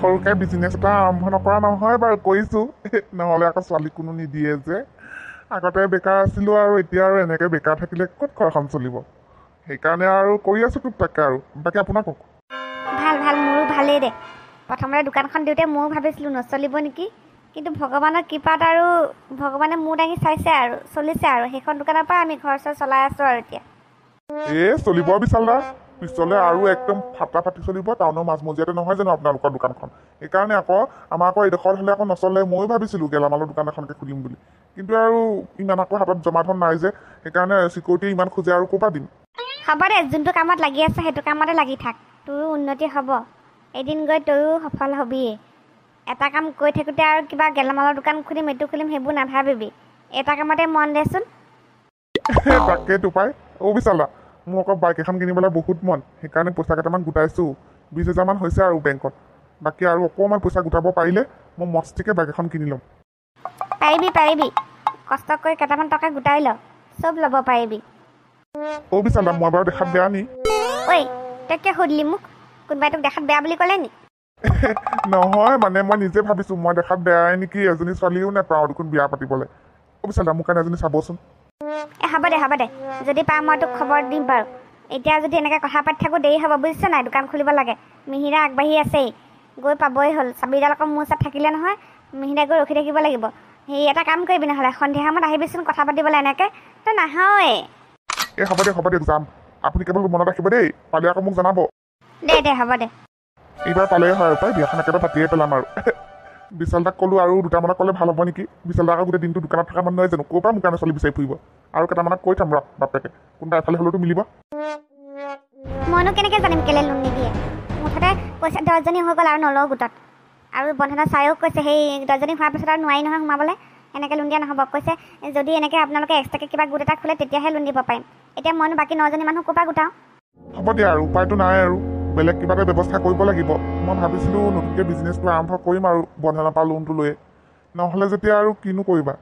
সৰুকৈ বিজনেছ এটা আৰম্ভ নকৰা নহয় বাৰু, কৰিছোঁ। নহ'লে আকৌ ছোৱালী কোনো নিদিয়ে যে। আগতে বেকাৰ আছিলোঁ আৰু এতিয়া আৰু এনেকৈ বেকাৰ থাকিলে ক'ত ঘৰখন চলিব। সেইকাৰণে আৰু কৰি আছোঁ টুকটাককৈ আৰু। বাকী আপোনাৰ কওক। ভাল ভাল, মোৰো ভালেই দে। প্ৰথমতে দোকানখন দিওঁতে ময়ো ভাবিছিলোঁ নচলিব নেকি, কিন্তু ভগৱানৰ কৃপাত আৰু ভগৱানে মূৰ দাঙি চাইছে আৰু চলিছে আৰু। সেইখন দোকানৰ পৰা আমি ঘৰ চৰ চলাই আছোঁ আৰু এতিয়া। চলিব বিশালদা, পিছলৈ আৰু একদম ফাটা ফাটি চলিব। টাউনৰ মাজমজিয়াতে নহয় জানো আপোনালোকৰ দোকানখন? সেইকাৰণে আকৌ আমাৰ আকৌ এইডোখৰত হ'লে আকৌ নচলে। ময়ো ভাবিছিলোঁ গেলামালৰ দোকান এখনকে খুলিম বুলি, কিন্তু আৰু ইমান আকৌ হাতত জমা ধন নাই যে, সেইকাৰণে চিকিউৰিটি ইমান খোজে আৰু ক'ৰ পৰা দিম। হ'ব দে, যোনটো কামত লাগি আছে সেইটো কামতে লাগি থাক। তোৰো উন্নতি হ'ব, এদিন গৈ তয়ো সফল হ'বিয়ে। এটা কাম কৰি থাকোঁতে আৰু কিবা গেলামালৰ দোকান খুলিম এইটো খুলিম সেইবোৰ নাভাবিবি। এটা কামতে মন দেচোন। তাকেইতো পাই। বিশালদা, মোৰ আকৌ বাইক এখন কিনিবলৈ বহুত মন। সেইকাৰণে পইচা কেইটামান গোটাইছোঁ। 20,000 মান হৈছে আৰু বেংকত। বাকী আৰু অকণমান পইচা গোটাব পাৰিলে মই মস্তিকৈ বাইক এখন কিনি ল'ম। পাৰিবি পাৰিবি, কষ্ট কৰি কেইটামান টকা গোটাই ল, চব ল'ব পাৰিবি। বিশালদা, মই বাৰু দেখাত বেয়া নি? ঐ, তই কিয় সুধিলি মোক? কোনোবাই তোক দেখাত বেয়া বুলি ক'লে নি? নহয় মানে মই নিজে ভাবিছোঁ মই দেখাত বেয়াই নেকি। এজনী ছোৱালীও নাপাওঁ দেখোন বিয়া পাতিবলৈ। বিশালদা, মোৰ কাৰণে এজনী চাবচোন। হ'ব দে হ'ব দে, যদি পাওঁ মই তোক খবৰ দিম বাৰু। এতিয়া যদি এনেকৈ কথা পাতি থাকোঁ দেৰি হ'ব বুজিছ নাই? দোকান খুলিব লাগে। মিহিৰা আগবাঢ়ি আছেই, গৈ পাবই হ'ল। চাবিডাল আকৌ মোৰ ওচৰত থাকিলে নহয়, মিহিৰা গৈ ৰখি থাকিব লাগিব। সেই এটা কাম কৰিবি নহ'লে, সন্ধিয়া সময়ত আহিবিচোন কথা পাতিবলৈ। এনেকৈ তই নাহয়ে। হ'ব দিয়ক যাম। আপুনি কেৱল মনত ৰাখিব দেই, পালে আকৌ মোক জনাব। দে হ'ব দে। এইবাৰ পালেই হয় আৰু পাই, বিয়াখন একেবাৰে পাতিয়ে পেলাম আৰু। বিশালদাক ক'লোঁ আৰু দুটামানক ক'লে ভাল হ'ব নেকি? বিশালদা আকৌ গোটেই দিনটো দোকানত থকা মানুহ নহয় জানো, ক'ৰ পৰা মোৰ কাৰণে ছোৱালী বিচাৰি ফুৰিব। আৰু কেইটামানক কৈ থ'ম ৰ বাপেকে, কোনোবা এফালে হ'লেওতো মিলিব। মইনো কেনেকৈ জানিম কেলৈ লোন নিদিয়ে? মুঠতে পইচা 10জনী হৈ গ'ল আৰু নলওঁ গোটত। আৰু বন্ধনা ছাৰেও কৈছে সেই 10জনী হোৱাৰ পিছত আৰু নোৱাৰি নহয় সোমাবলৈ, এনেকৈ লোন দিয়া নহ'ব। কৈছে যদি এনেকৈ আপোনালোকে এক্সট্ৰাকৈ কিবা গোট এটা খোলে তেতিয়াহে লোন দিব পাৰিম। এতিয়া মইনো বাকী 9জনী মানুহ ক'ৰ পৰা গোটাওঁ? হ'ব দিয়া আৰু, উপায়টো নাই আৰু। বেলেগ কিবা এটা ব্যৱস্থা কৰিব লাগিব। মই ভাবিছিলোঁ নতুনকৈ বিজনেছটো আৰম্ভ কৰিম আৰু বন্ধনৰ পৰা লোনটো লৈ। নহ'লে যেতিয়া আৰু কিনো কৰিবা।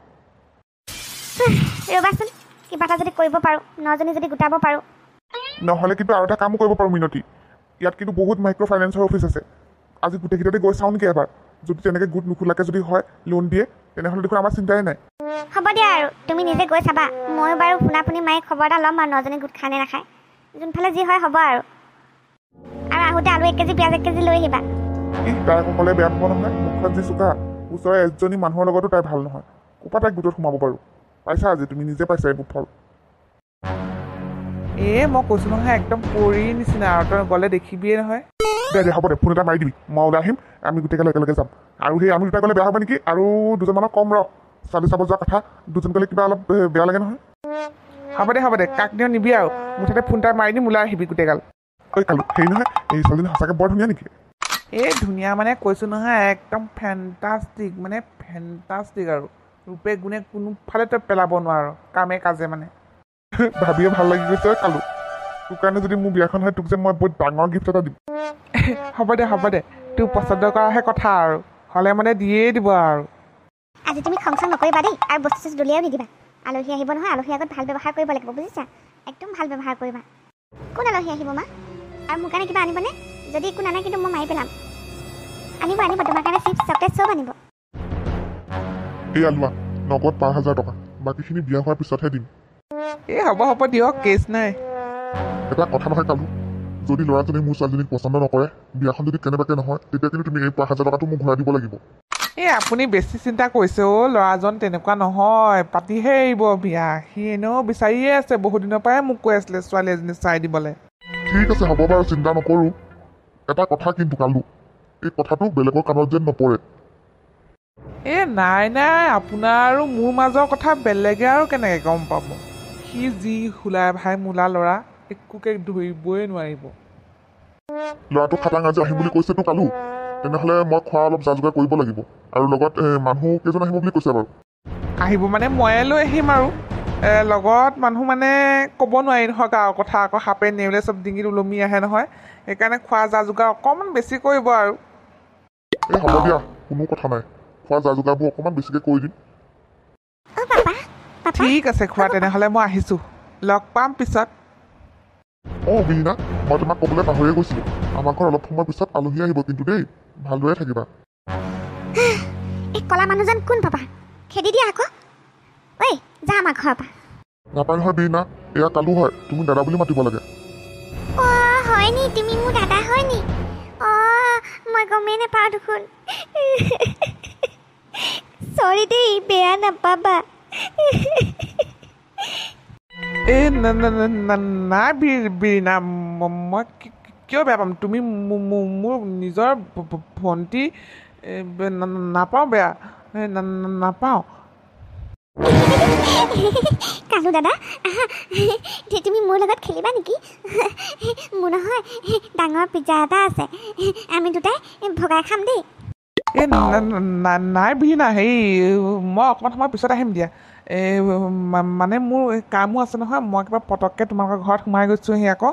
ৰ'বাচোন, কিবা এটা যদি কৰিব পাৰোঁ, 9জনী যদি গোটাব পাৰোঁ। নহ'লে কিন্তু আৰু এটা কামো কৰিব পাৰোঁ মিনতি। ইয়াত কিন্তু বহুত মাইক্ৰ' ফাইনেন্সৰ অফিচ আছে। আজি গোটেইকেইটাতে গৈ চাওঁ নেকি এবাৰ? যদি তেনেকৈ গোট নোখোলাকৈ যদি হয় লোন দিয়ে, তেনেহ'লে দেখোন আমাৰ চিন্তাই নাই। হ'ব দিয়া আৰু, তুমি নিজে গৈ চাবা। ময়ো বাৰু ফোনাফোনি মাৰি খবৰ এটা ল'ম আৰু 9জনী গোট খাই নে নাখায়। যোনফালে যি হয় হ'ব আৰু আহোঁতে আলু 1 কেজি পিঁয়াজ 1 কেজি লৈ আহিবা। তাই আকৌ ক'লে বেয়া পাব নহয়, মুখখন যি চোকা। ওচৰৰ এজনী মানুহৰ লগতো তাই ভাল নহয়। ক'ৰ পৰা তাইক গোটত সোমাব পাৰোঁ? পাইছা আজি, তুমি নিজে পাইছা এইবোৰ ফল। মই কৈছোঁ নহয় একদম পৰীৰ নিচিনা, আৰু তই গ'লে দেখিবিয়ে নহয়। দে হ'ব দে, ফোন এটা মাৰি দিবি, মই ওলাই আহিম। আমি গোটেইগাল একেলগে যাম। আৰু সেই আমি দুটা গ'লে বেয়া হ'ব নেকি? আৰু দুজনমানক কম ৰ, ছোৱালী চাব যোৱা কথা। দুজন গ'লে কিবা অলপ বেয়া লাগে নহয়। হ'ব দে, কাক দিওঁ নিবি আৰু। মুঠতে ফোন এটা মাৰি দিম, ওলাই আহিবি গোটেইগাল। কালু, হেৰি নহয়, এই ছোৱালীজনী সঁচাকৈ বৰ ধুনীয়া নেকি? ধুনীয়া মানে কৈছোঁ নহয় একদম ফেণ্টাষ্টিক, মানে ফেণ্টাষ্টিক আৰু। ৰূপে গুণে কোনোফালে তই পেলাব নোৱাৰ, কামে কাজে মানে। ভাবিয়ে ভাল লাগি গৈছে কালু। তোৰ কাৰণে যদি মোৰ বিয়াখন হয়, তোক যে মই বহুত ডাঙৰ গিফ্ট এটা দিম। হ'ব দে, তোৰ পচন্দ কৰাহে কথা আৰু, হ'লে মানে দিয়েই দিব আৰু। আজি তুমি খং চং নকৰিবা দেই, আৰু বস্তু চস্তু দলিয়াও নিদিবা। আলহী আহিব নহয়, আলহীৰ আগত ভাল ব্যৱহাৰ কৰিব লাগিব বুজিছা? একদম ভাল ব্যৱহাৰ কৰিবা। কোন আলহী আহিব মা? আৰু মোৰ কাৰণে কিবা আনিবনে? যদি একো নানে কিন্তু মই মাৰি পেলাম। আনিব তোমাৰ কাৰণে চিপছ চকলেট চব আনিব। এয়া লোৱা, নগদ 5,000 টকা। বাকীখিনি বিয়া হোৱাৰ পিছতহে দিম। হ'ব দিয়ক, কেছ নাই। এটা কথা নহয় কালু, যদি ল'ৰাজনে মোৰ ছোৱালীজনীক পচন্দ নকৰে, বিয়াখন যদি কেনেবাকৈ নহয়, তেতিয়া কিন্তু তুমি এই 5,000 টকাটো মোক ঘূৰাই দিব লাগিব। আপুনি বেছি চিন্তা কৰিছে ল'ৰাজন তেনেকুৱা নহয়, পাতিহে এৰিব বিয়া। সি এনেও বিচাৰিয়ে আছে, বহুত দিনৰ পৰাই মোক কৈ আছিলে ছোৱালী এজনী চাই দিবলৈ। ঠিক আছে, হ'ব বাৰু, চিন্তা নকৰোঁ। এটা কথা কিন্তু কালু, এই কথাটো বেলেগৰ কাণত যেন নপৰে। নাই, আপোনাৰ আৰু মোৰ মাজৰ কথা বেলেগে আৰু কেনেকৈ গম পাব? সি যি হোলাই ভাই মোলা ল'ৰা, একোকে ধৰিবই নোৱাৰিব। ল'ৰাটো খাটাং আজি আহিম বুলি কৈছেতো কালু। তেনেহ'লে মই খোৱা অলপ যা যোগাৰ কৰিব লাগিব। আৰু লগত মানুহ কেইজন আহিব বুলি কৈছে বাৰু? আহিব মানে ময়ে লৈ আহিম আৰু লগত মানুহ মানে ক'ব নোৱাৰি নহয়, গাঁৱৰ কথা আকৌ সাপে নেউলে চব ডিঙিত ওলমি আহে নহয়। সেইকাৰণে খোৱা যা যোগাৰ অকণমান বেছি কৰিব আৰু। হ'ব দিয়া, কোনো কথা নাই। খোৱা যা যোগাৰবোৰ অকণমান বেছিকৈ কৰি দিম। ঠিক আছে খোৱা, তেনেহ'লে মই আহিছোঁ, লগ পাম পিছত। বিনা, মই তোমাক ক'বলৈ পাহৰিয়ে গৈছিলোঁ। আমাৰ ঘৰ অলপ সময়ৰ পিছত আলহী আহিব কিন্তু দেই। ভালদৰে থাকিবা। এই কলা মানুহজন কোন পাবা? খেদি দিয়া আকৌ। ঐ যা আমাৰ ঘৰৰ পৰা। নাপায় নহয় বীণা, এয়া কালু হয়, তুমি দাদা বুলি মাতিব লাগে। অ' হয় নি? তুমি মোৰ দাদা হয় নি? অ' মই গমেই নাপাওঁ দেখোন। চৰি দেই, বেয়া নাপাবা। এই নাই বীণা, মই কিয় বেয়া পাম? তুমি মোৰ নিজৰ ভণ্টি। নাপাওঁ বেয়া, নাপাওঁ। কালু দাদা আহা, তুমি মোৰ লগত খেলিবা নেকি? মোৰ নহয় ডাঙৰ পিজ্জা এটা আছে, আমি দুটাই ভগাই খাম দেই। এই নাই বীণা, হেৰি মই অকণমান সময় পিছত আহিম দিয়া। মানে মোৰ কামো আছে নহয়, মই কিবা পটককৈ তোমালোকৰ ঘৰত সোমাই গৈছোঁহি আকৌ।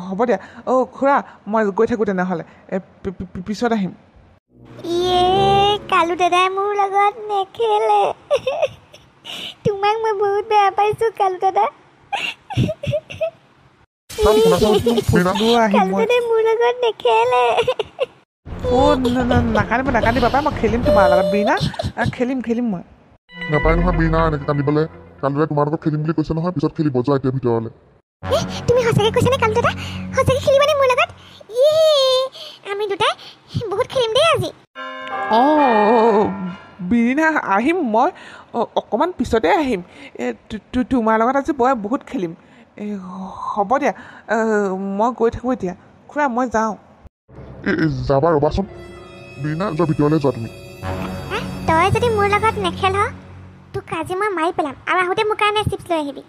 হ'ব দিয়া। অ' খুৰা, মই গৈ থাকোঁ তেনেহ'লে, পিছত আহিম। ইয়ে, কালু দাদাই মোৰ লগত নেখেলে। তোমাক মই বহুত বেয়া পাইছোঁ কালু দাদা। কালু দাদাই মোৰ লগত নেখেলে। অ' নাকান্দিবা পাই, মই খেলিম তোমাৰ লগত বীণা, খেলিম মই। নাপায় নহয় বীণা এনেকৈ কান্দিবলৈ। কালুৱে তোমাৰ লগত খেলিম বুলি কৈছে নহয়, পিছত খেলিব যোৱা এতিয়া ভিতৰলৈ। তুমি সঁচাকৈ কৈছানে কালু দাদা? সঁচাকৈ খেলিবানে মোৰ লগত? ইয়ে, আমি দুটাই বহুত খেলিম দেই আজি। অঁ বীণা, আহিম মই অকণমান পিছতে আহিম। তোমাৰ লগত আজি মই বহুত খেলিম। হ'ব দিয়া, মই গৈ থাকোঁ এতিয়া। খুৰা মই যাওঁ। যাবা ৰ'বাচোন বীণা, যোৱা ভিতৰলৈ যোৱা তুমি। তই যদি মোৰ লগত নেখেল, তোক আজি মই মাৰি পেলাম, আৰু আহোঁতে মোৰ কাৰণে চিপছ লৈ আহিবি।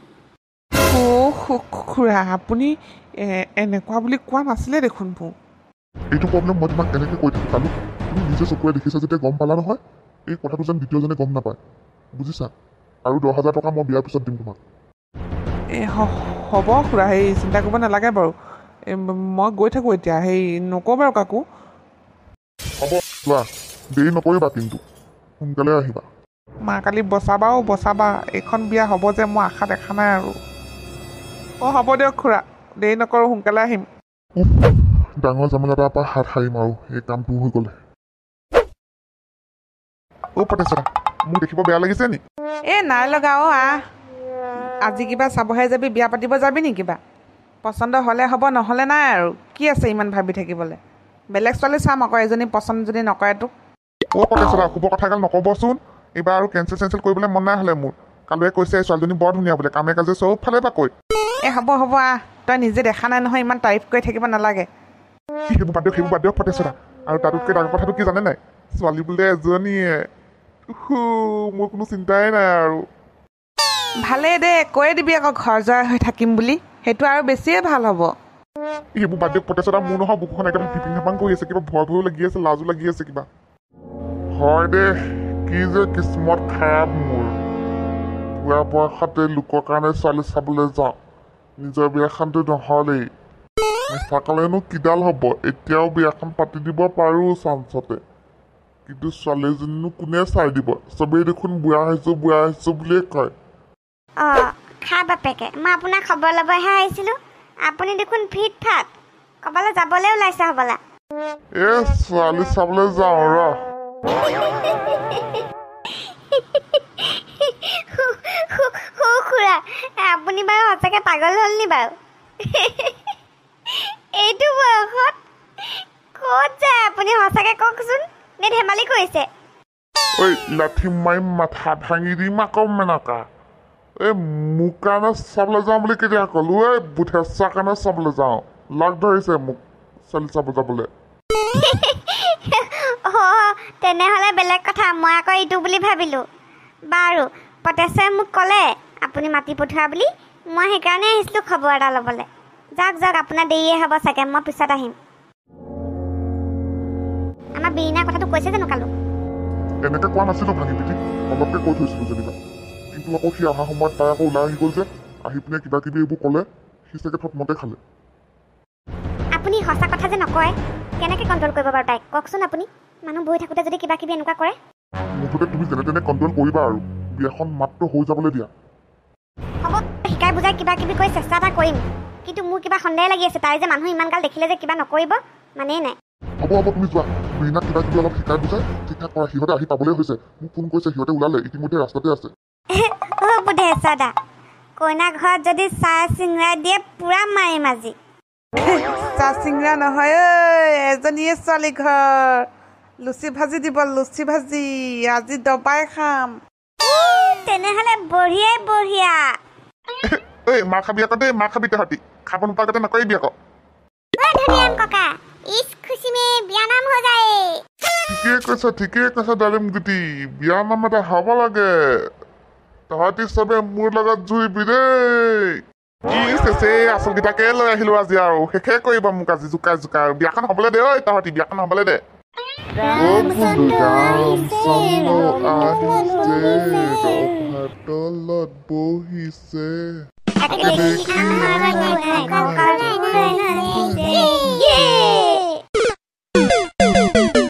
খুৰা, আপুনি এনেকুৱা বুলি কোৱা নাছিলে দেখোন মোক। এইটো প্ৰব্লেম মই তোমাক এনেকৈ কৈ থাকোঁ কালু, তুমি নিজে চকুৰে দেখিছা যেতিয়া গম পালা নহয়। এই কথাটো যেন দ্বিতীয়জনে গম নাপায়, বুজিছা? আৰু 10,000 টকা মই বিয়াৰ পিছত দিম তোমাক। হ'ব খুৰা, সেই চিন্তা কৰিব নালাগে বাৰু। মই গৈ থাকোঁ এতিয়া, সেই নকওঁ বাৰু কাকো। হ'ব যোৱা, দেৰি নকৰিবা কিন্তু, সোনকালে আহিবা। মা কালি বচাবা, এইখন বিয়া হ'ব যে মই আশা দেখা নাই আৰু। অঁ হ'ব দিয়ক খুৰা, দেৰি নকৰোঁ, সোনকালে আহিম। ডাঙৰ জামেলা এটাৰ পৰা হাত সাৰিম আৰু এই কামটো হৈ গ'লে। অ' পটেশ্বৰা, মোক দেখিব বেয়া লাগিছে নি? নাই লগা অ' আজি কিবা চাবহে যাবি, বিয়া পাতিব যাবি নি? কিবা পচন্দ হ'লে হ'ব, নহ'লে নাই আৰু। কি আছে ইমান ভাবি থাকিবলৈ? বেলেগ ছোৱালী চাম আকৌ, এজনী পচন্দ যদি নকৰে তোক। অ' পটেশ্বৰা, শুভ কথাগাল নক'বচোন। এইবাৰ আৰু কেঞ্চেল কৰিবলৈ মন নাই হ'লে মোৰ। কালুৱে কৈছে ছোৱালীজনী বৰ ধুনীয়া বোলে, কামে কাজে চবফালে পৰা কৈ। হ'ব তই নিজে দেখা নাই নহয়, ইমান তাৰিফ কৰি থাকিব নালাগে। সেইবোৰ বাদ দিয়ক পটেশ্বৰা। আৰু তাতোতকৈ ডাঙৰ কথাটো কি জানে নাই? ছোৱালী বোলে এজনীয়ে। মোৰ কোনো চিন্তাই নাই আৰু। ভালেই দে, কৈয়ে দিবি আকৌ ঘৰ যোৱাৰ হৈ থাকিম বুলি, সেইটো আৰু বেছিয়ে ভাল হ'ব। সেইবোৰ বাদ দিয়ক পটেশ্বৰা, মোৰ নহয় বুকুখন একদম টিপিং টাপাং কৰি আছে, কিবা ভয়ো লাগি আছে, লাজো লাগি আছে কিবা। হয় দে, কি যে কিসমত খাৰাপ মোৰ। বুঢ়া বয়সতে লোকৰ কাৰণে ছোৱালী চাবলৈ যাওঁ, নিজৰ বিয়াখনটো নহ'লেই। মিছাকালেনো কিডাল হ'ব, এতিয়াও বিয়াখন পাতি দিব পাৰোঁ চান্সতে। কিন্তু ছোৱালীজনীনো কোনে চাই দিব? চবেই দেখোন বুঢ়া হৈছোঁ বুলিয়ে কয়। অঁ খা বাপেকে, মই আপোনাৰ খবৰ ল'বহে আহিছিলোঁ। আপুনি দেখোন ফিট ফাট, ক'ৰবালৈ যাবলৈ ওলাইছে হ'বলা। ছোৱালী চাবলৈ যাওঁ ৰ। খুৰা, আপুনি বাৰু সঁচাকৈ পাগল হ'ল নি বাৰু? এইটো বয়সত ক'ত যায় আপুনি? সঁচাকৈ কওকচোন, নে ধেমালি কৰিছে? ঐ লাঠি মাৰি মাথা ভাঙি দিম আকৌ মেনকা। মোৰ কাৰণে চাবলৈ যাওঁ বুলি কেতিয়া ক'লো? বুধেশ্বৰ কাৰণে চাবলৈ যাওঁ। লগ ধৰিছে মোক ছোৱালী চাব যাবলৈ। অঁ তেনেহ'লে বেলেগ কথা, মই আকৌ এইটো বুলি ভাবিলোঁ। বাৰু পটেশ্বৰে মোক ক'লে আপুনি মাতি পঠোৱা বুলি, মই সেইকাৰণে আহিছিলোঁ খবৰ এটা ল'বলৈ। যাওক আপোনাৰ দেৰিয়ে হ'ব চাগে, মই পিছত আহিম। আমাৰ বীণাৰ কথাটো কৈছে জানো কালু? এনেকৈ কোৱা নাছিলোঁ ভাঙি পিঠি, অলপকৈ কৈ থৈছিলোঁ যেনিবা। কিন্তু আকৌ সি অহা সময়ত তাই আকৌ ওলাই আহি গ'ল যে, আহি পিনে কিবা কিবি এইবোৰ ক'লে, সি চাগে থতমতে খালে। আপুনি সঁচা কথা যে নকয়, কেনেকৈ কণ্ট্ৰল কৰিব বাৰু তাইক কওকচোন আপুনি? মানুহ বহি থাকোঁতে যদি কিবা কিবি এনেকুৱা কৰে। মুঠতে তুমি যেনে তেনে কণ্ট্ৰল কৰিবা আৰু, বিয়াখন মাত্ৰ হৈ যাবলৈ দিয়া। হ'ব, শিকাই বুজাই কিবা কিবি কৰি চেষ্টা এটা কৰিম, কিন্তু মোৰ কিবা সন্দেহ লাগি আছে। তাই যে মানুহ ইমান গাল দেখিলে যে কিবা নকৰিব মানেই নাই। হ'ব হ'ব তুমি যোৱা ৰীণাক কিবা কিবি অলপ শিকাই বুজাই ঠিক ঠাক কৰা সিহঁতে আহি পাবলৈ হৈছে মোক ফোন কৰিছে সিহঁতে ওলালে ইতিমধ্যে ৰাস্তাতে আছে অ' বুধেশ্বৰ দা কইনা ঘৰত যদি চাহ চিঙৰাই দিয়ে পুৰা মাৰিম আজি চাহ চিঙৰা নহয় ঐ এজনীয়ে ছোৱালী ঘৰ লুচি ভাজি দিব লুচি ভাজি আজি দবাই খাম তেনেহ'লে বঢ়িয়াই বঢ়িয়া ঐ মাৰ খাবি আকৌ দেই মাৰ খাবি তহঁতি খাব নোপোৱাগতে নকৰিবি আকৌ ধনিৰাম ককা ইছ খুচি মে বিয়া নাম হৈ যায় ঠিকেই কৈছে ডালিম গুটি বিয়া নাম এটা হ'ব লাগে তহঁতি চবে মোৰ লগত জুৰিবি দেই চেচে আচলকেইটাকে লৈ আহিলো আজি আৰু শেষে কৰিব মোক আজি জোকাই জোকাই বিয়াখন হ'বলৈ দে ঐ তহঁতি বিয়াখন হ'বলৈ দে তলত বহিছে Yay!